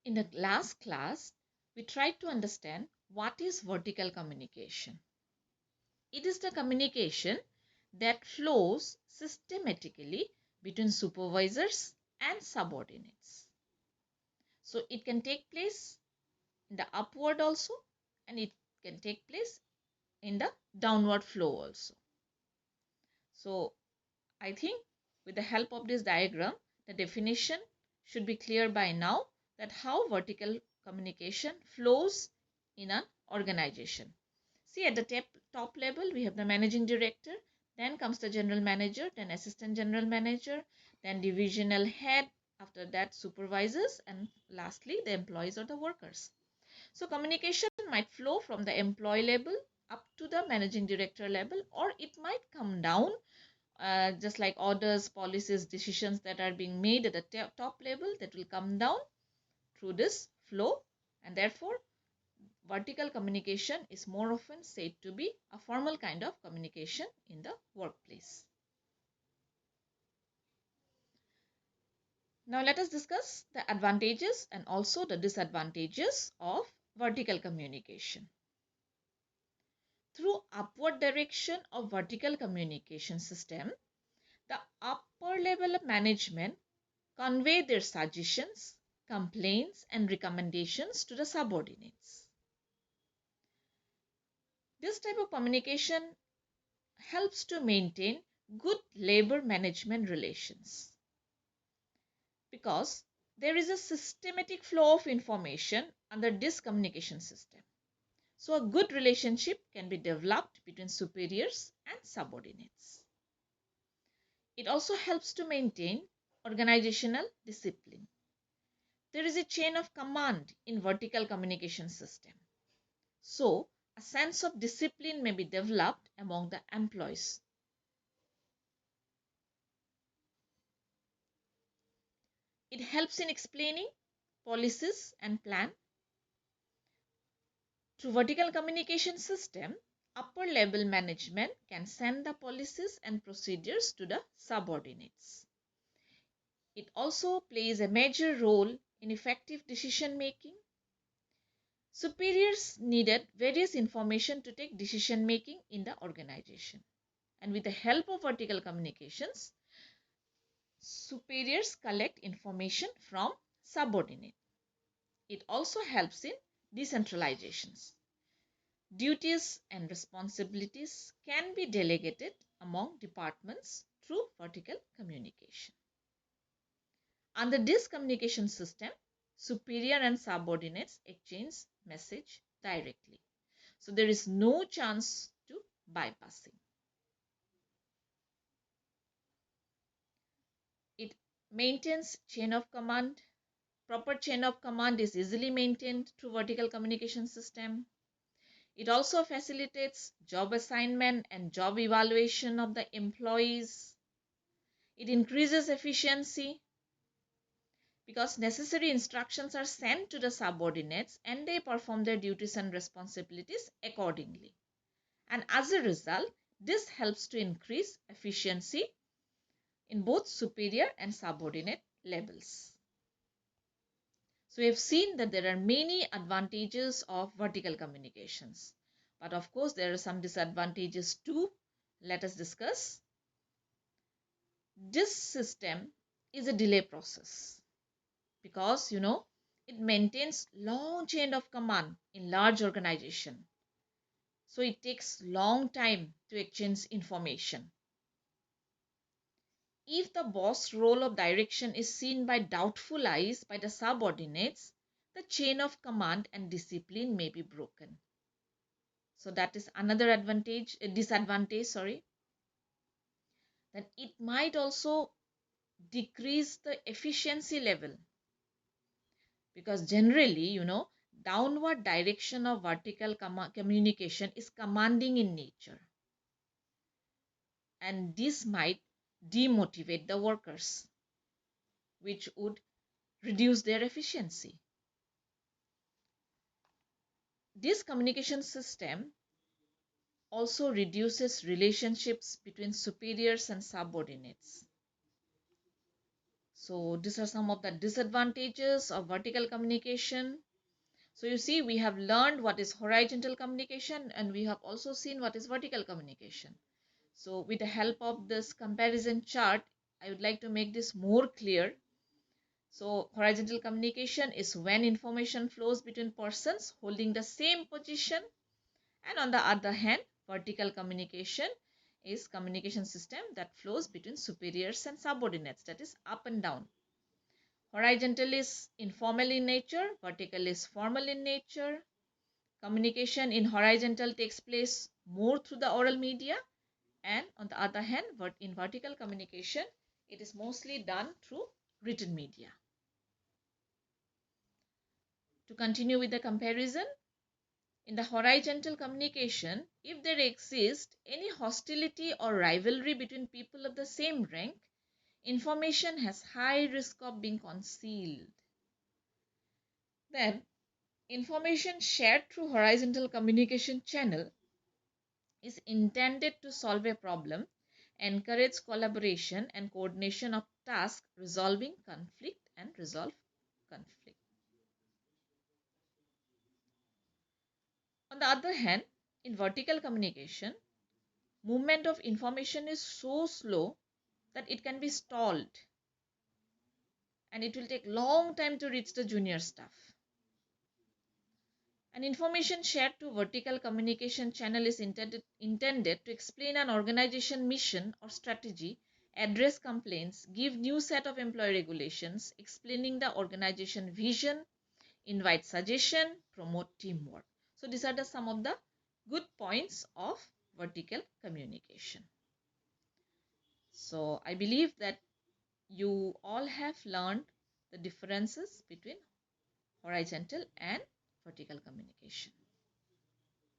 In the last class, we tried to understand what is vertical communication. It is the communication that flows systematically between supervisors and subordinates. So it can take place in the upward also, and it can take place in the downward flow also. So I think with the help of this diagram, the definition should be clear by now that how vertical communication flows in an organization. See, at the top level, we have the managing director, then comes the general manager, then assistant general manager, then divisional head, after that supervisors, and lastly the employees or the workers. So communication might flow from the employee level up to the managing director level, or it might come down, just like orders, policies, decisions that are being made at the top level, that will come down through this flow, and therefore vertical communication is more often said to be a formal kind of communication in the workplace. Now let us discuss the advantages and also the disadvantages of vertical communication. Through upward direction of vertical communication system, the upper level of management convey their suggestions, complaints, and recommendations to the subordinates. This type of communication helps to maintain good labor management relations because there is a systematic flow of information under this communication system. So a good relationship can be developed between superiors and subordinates. It also helps to maintain organizational discipline. There is a chain of command in vertical communication system. So a sense of discipline may be developed among the employees. It helps in explaining policies and plan. Through vertical communication system, upper level management can send the policies and procedures to the subordinates. It also plays a major role in effective decision making. Superiors needed various information to take decision making in the organization. And with the help of vertical communications, superiors collect information from subordinate. It also helps in decentralizations. Duties and responsibilities can be delegated among departments through vertical communication. Under this communication system, superior and subordinates exchange message directly. So there is no chance to bypassing. It maintains chain of command. Proper chain of command is easily maintained through vertical communication system. It also facilitates job assignment and job evaluation of the employees. It increases efficiency because necessary instructions are sent to the subordinates and they perform their duties and responsibilities accordingly. And as a result, this helps to increase efficiency in both superior and subordinate levels. So we have seen that there are many advantages of vertical communications. But of course, there are some disadvantages too. Let us discuss. This system is a delay process because it maintains long chain of command in large organization. So it takes long time to exchange information. If the boss role of direction is seen by doubtful eyes by the subordinates, the chain of command and discipline may be broken. So that is another disadvantage. Then it might also decrease the efficiency level because generally, downward direction of vertical communication is commanding in nature. And this might demotivate the workers, which would reduce their efficiency. This communication system also reduces relationships between superiors and subordinates. So these are some of the disadvantages of vertical communication. So you see, we have learned what is horizontal communication and we have also seen what is vertical communication. So with the help of this comparison chart, I would like to make this more clear. So horizontal communication is when information flows between persons holding the same position, and on the other hand, vertical communication is communication system that flows between superiors and subordinates, that is up and down. Horizontal is informal in nature, vertical is formal in nature. Communication in horizontal takes place more through the oral media, and on the other hand, in vertical communication, it is mostly done through written media. To continue with the comparison, in the horizontal communication, if there exists any hostility or rivalry between people of the same rank, information has high risk of being concealed. Then, information shared through horizontal communication channel is intended to solve a problem, encourage collaboration and coordination of tasks, resolving conflict and resolve conflict. On the other hand, in vertical communication, movement of information is so slow that it can be stalled and it will take long time to reach the junior staff. An information shared to vertical communication channel is intended to explain an organization mission or strategy, address complaints, give new set of employee regulations, explaining the organization vision, invite suggestion, promote teamwork. So these are some of the good points of vertical communication. So I believe that you all have learned the differences between horizontal and vertical communication.